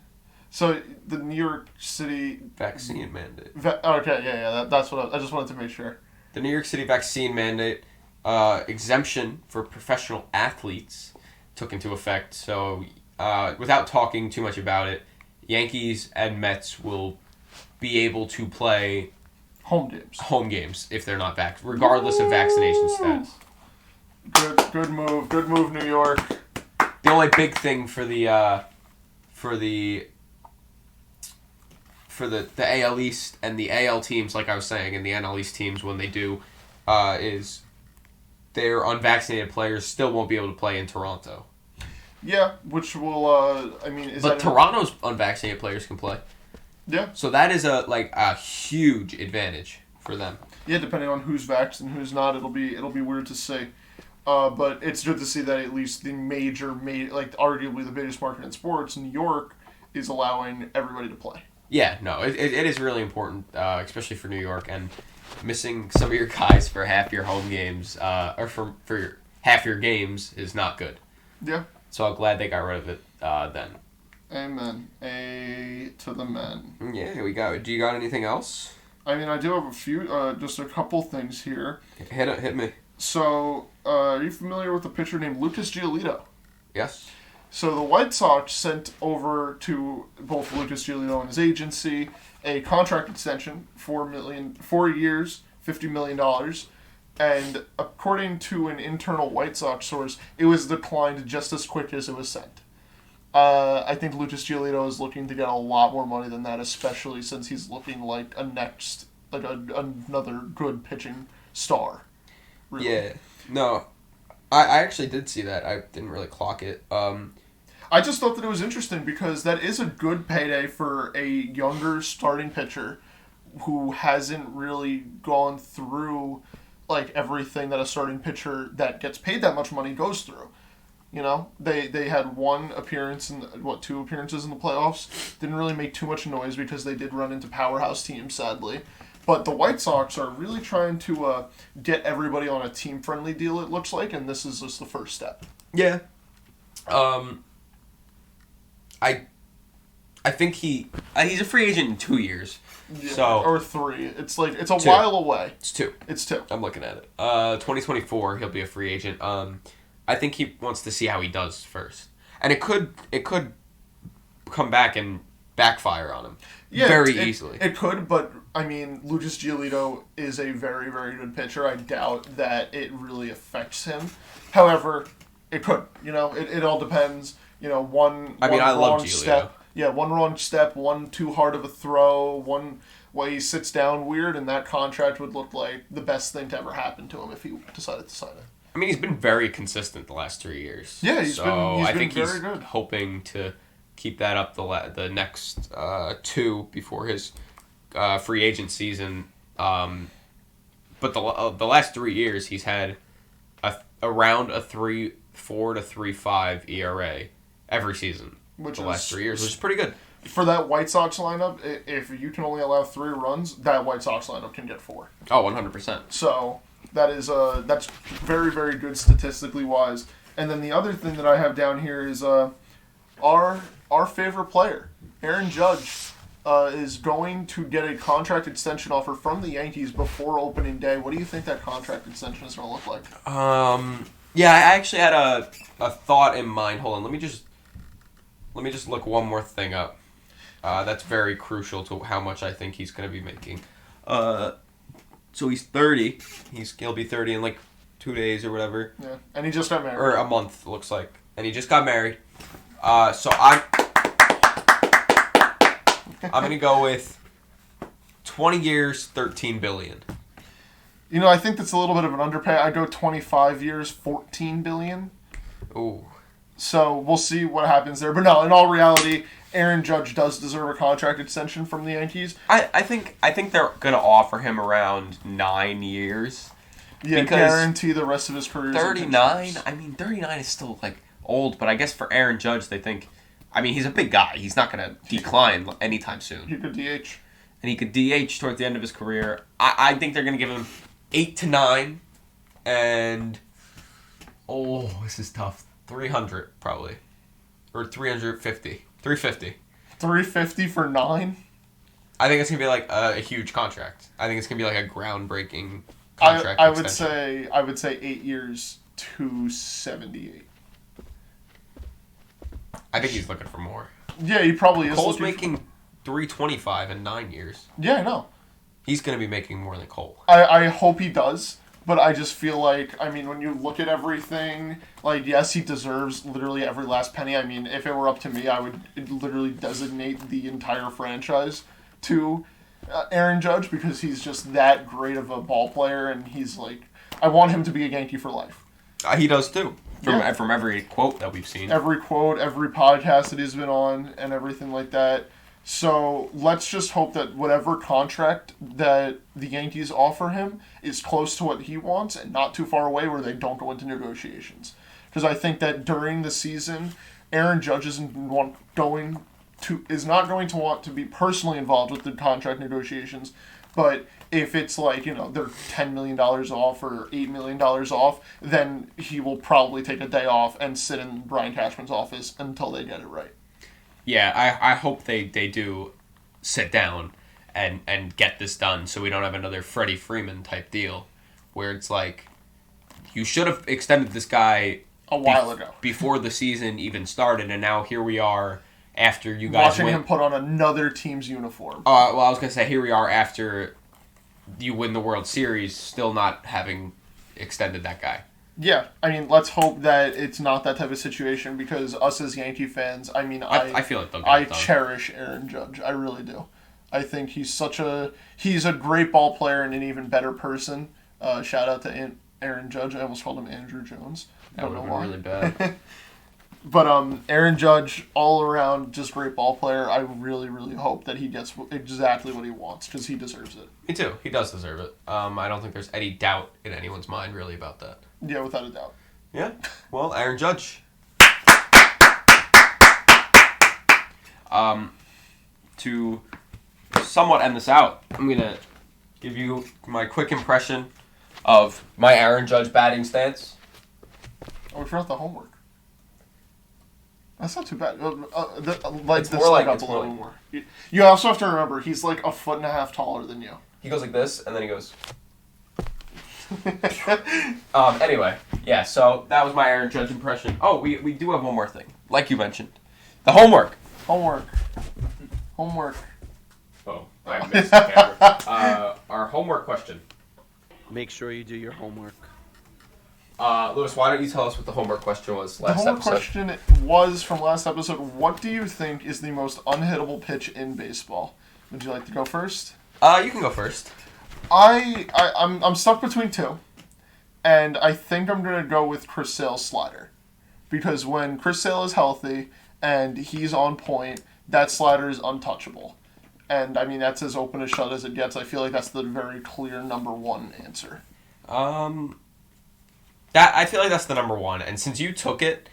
So the New York City vaccine mandate. Okay, yeah. That's what I just wanted to make sure. The New York City vaccine mandate exemption for professional athletes took into effect. So without talking too much about it, Yankees and Mets will be able to play home games if they're not regardless of vaccination status. Good move, New York. The only big thing for the AL East and the AL teams, like I was saying, and the NL East teams when they do, is their unvaccinated players still won't be able to play in Toronto. Yeah, which will But Toronto's unvaccinated players can play. Yeah. So that is a huge advantage for them. Yeah, depending on who's vaxxed and who's not, it'll be weird to see. But it's good to see that at least the arguably the biggest market in sports, New York, is allowing everybody to play. Yeah, no, it is really important, especially for New York, and missing some of your guys for half your home games, or for half your games is not good. Yeah. So I'm glad they got rid of it then. Amen. A to the men. Yeah, we got. Do you got anything else? I mean, I do have a few, just a couple things here. Hit me. So, are you familiar with a pitcher named Lucas Giolito? Yes. So the White Sox sent over to both Lucas Giolito and his agency a contract extension, 4 years, $50 million. And according to an internal White Sox source, it was declined just as quick as it was sent. I think Lucas Giolito is looking to get a lot more money than that, especially since he's looking like another good pitching star. Really. Yeah. No, I actually did see that. I didn't really clock it. I just thought that it was interesting because that is a good payday for a younger starting pitcher who hasn't really gone through everything that a starting pitcher that gets paid that much money goes through. You know, they had one appearance and two appearances in the playoffs. Didn't really make too much noise because they did run into powerhouse teams, sadly. But the White Sox are really trying to get everybody on a team-friendly deal, it looks like, and this is just the first step. Yeah. I think he's a free agent in 2 years. Yeah, or 3. It's a 2. while away. It's 2. It's 2. I'm looking at it. 2024, he'll be a free agent. I think he wants to see how he does first, and it could come back and backfire on him very easily. It could, but I mean, Lucas Giolito is a very, very good pitcher. I doubt that it really affects him. However, it could. You know, it all depends. You know, I love Giolito. Step. Yeah, one wrong step, one too hard of a throw, one way he sits down weird, and that contract would look like the best thing to ever happen to him if he decided to sign it. I mean, he's been very consistent the last 3 years. Yeah, he's been very good. He's hoping to keep that up the next 2 before his free agent season. But the last 3 years, he's had around a 3.4 to 3.5 ERA every season. The last 3 years, which is pretty good. For that White Sox lineup, if you can only allow 3 runs, that White Sox lineup can get 4. Oh, 100%. So that's very, very good statistically wise. And then the other thing that I have down here is our favorite player, Aaron Judge, is going to get a contract extension offer from the Yankees before opening day. What do you think that contract extension is going to look like? Yeah, I actually had a thought in mind. Hold on, let me just look one more thing up. That's very crucial to how much I think he's going to be making. So he's 30. He'll be 30 in like 2 days or whatever. Yeah, and he just got married. Or a month, looks like. And he just got married. So I'm going to go with 20 years, $13 billion. You know, I think that's a little bit of an underpay. I go 25 years, $14 billion. Ooh. So we'll see what happens there. But no, in all reality, Aaron Judge does deserve a contract extension from the Yankees. I think they're going to offer him around 9 years. Yeah, guarantee the rest of his career. 39? I mean, 39 is still, like, old. But I guess for Aaron Judge, they think... I mean, he's a big guy. He's not going to decline anytime soon. He could DH. And he could DH towards the end of his career. I think they're going to give him 8 to 9. And... Oh, this is tough. 300, probably. Or 350. 350. 350 for 9? I think it's going to be like a huge contract. I think it's going to be like a groundbreaking contract I extension. would say 8 years, 278. I think he's looking for more. Yeah, he probably is. Cole's making 325 in 9 years. Yeah, I know. He's going to be making more than Cole. I hope he does, but I just feel like, I mean, when you look at everything, like, yes, he deserves literally every last penny. I mean, if it were up to me, I would literally designate the entire franchise to Aaron Judge because he's just that great of a ball player, and he's like, I want him to be a Yankee for life. He does too. From every quote that we've seen. Every quote, every podcast that he's been on, and everything like that. So let's just hope that whatever contract that the Yankees offer him is close to what he wants and not too far away where they don't go into negotiations. Because I think that during the season, Aaron Judge is not going to want to be personally involved with the contract negotiations. But if it's like, you know, they're $10 million off or $8 million off, then he will probably take a day off and sit in Brian Cashman's office until they get it right. Yeah, I hope they do sit down and get this done so we don't have another Freddie Freeman type deal where it's like you should have extended this guy a while ago before the season even started, and now here we are after you guys watching him put on another team's uniform. Well, I was going to say here we are after you win the World Series still not having extended that guy. Yeah, I mean, let's hope that it's not that type of situation because us as Yankee fans, I mean, I feel like they'll get it done. cherish Aaron Judge. I really do. I think he's a great ball player and an even better person. Shout out to Aaron Judge. I almost called him Andrew Jones. That would have been really bad. But Aaron Judge, all around, just great ball player. I really, really hope that he gets exactly what he wants because he deserves it. Me too. He does deserve it. I don't think there's any doubt in anyone's mind really about that. Yeah, without a doubt. Yeah. Well, Aaron Judge. To somewhat end this out, I'm going to give you my quick impression of my Aaron Judge batting stance. Oh, we forgot the homework. That's not too bad. It's more like it's more. More. You also have to remember, he's like 1.5 feet taller than you. He goes like this, and then he goes... Anyway, yeah, so that was my Aaron Judge impression. Oh, we do have one more thing. Like you mentioned. The homework. Homework. Oh, I missed the camera. Our homework question. Make sure you do your homework. Lewis, why don't you tell us what the homework question was last episode? The homework question was from last episode, what do you think is the most unhittable pitch in baseball? Would you like to go first? You can go first. I'm stuck between two, and I think I'm going to go with Chris Sale's slider. Because when Chris Sale is healthy and he's on point, that slider is untouchable. And, I mean, that's as open and shut as it gets. I feel like that's the very clear number one answer. I feel like that's the number one. And since you took it,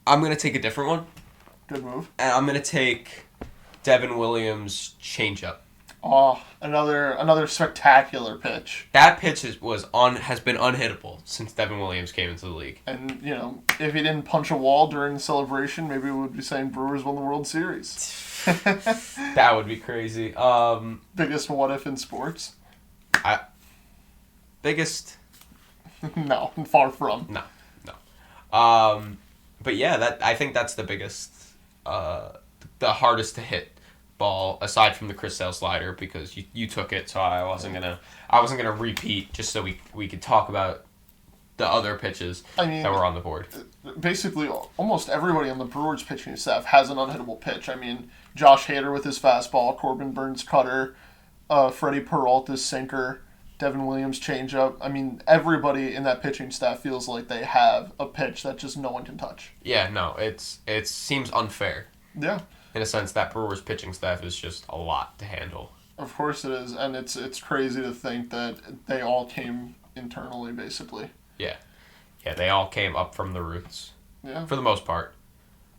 I'm going to take a different one. Good move. And I'm going to take Devin Williams' changeup. Oh, another spectacular pitch. That pitch has been unhittable since Devin Williams came into the league. And, if he didn't punch a wall during the celebration, maybe we would be saying Brewers won the World Series. That would be crazy. Biggest what if in sports? Biggest? No, far from. No. But yeah, I think that's the biggest, the hardest to hit ball aside from the Chris Sale slider, because you took it, so I wasn't gonna repeat, just so we could talk about the other pitches that were on the board. Basically, almost everybody on the Brewers pitching staff has an unhittable pitch. I mean, Josh Hader with his fastball, Corbin Burns' cutter, Freddie Peralta's sinker, Devin Williams' changeup. I mean, everybody in that pitching staff feels like they have a pitch that just no one can touch. Yeah, no, it seems unfair. Yeah. In a sense, that Brewers pitching staff is just a lot to handle. Of course it is, and it's crazy to think that they all came internally, basically. Yeah, they all came up from the roots. Yeah. For the most part.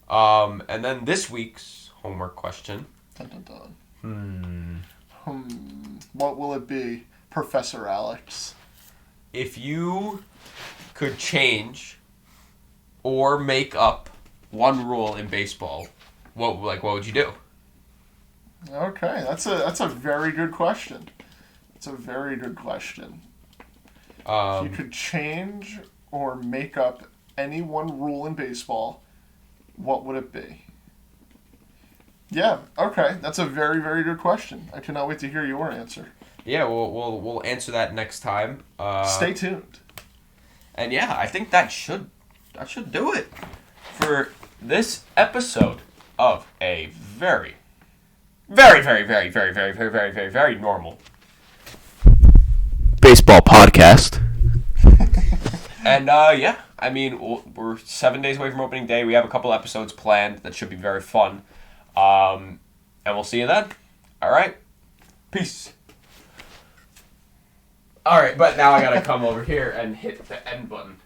And then this week's homework question. Dun, dun, dun. What will it be, Professor Alex? If you could change or make up one rule in baseball, what would you do? Okay, that's a very good question. It's a very good question. If you could change or make up any one rule in baseball, what would it be? Yeah, okay, that's a very, very good question. I cannot wait to hear your answer. Yeah, we'll answer that next time. Stay tuned. And yeah, I think that should do it for this episode of a very, very, very, very, very, very, very, very, very, very normal baseball podcast. And yeah, I mean, we're 7 days away from opening day. We have a couple episodes planned that should be very fun. And we'll see you then. All right. Peace. All right, but now I gotta come over here and hit the end button.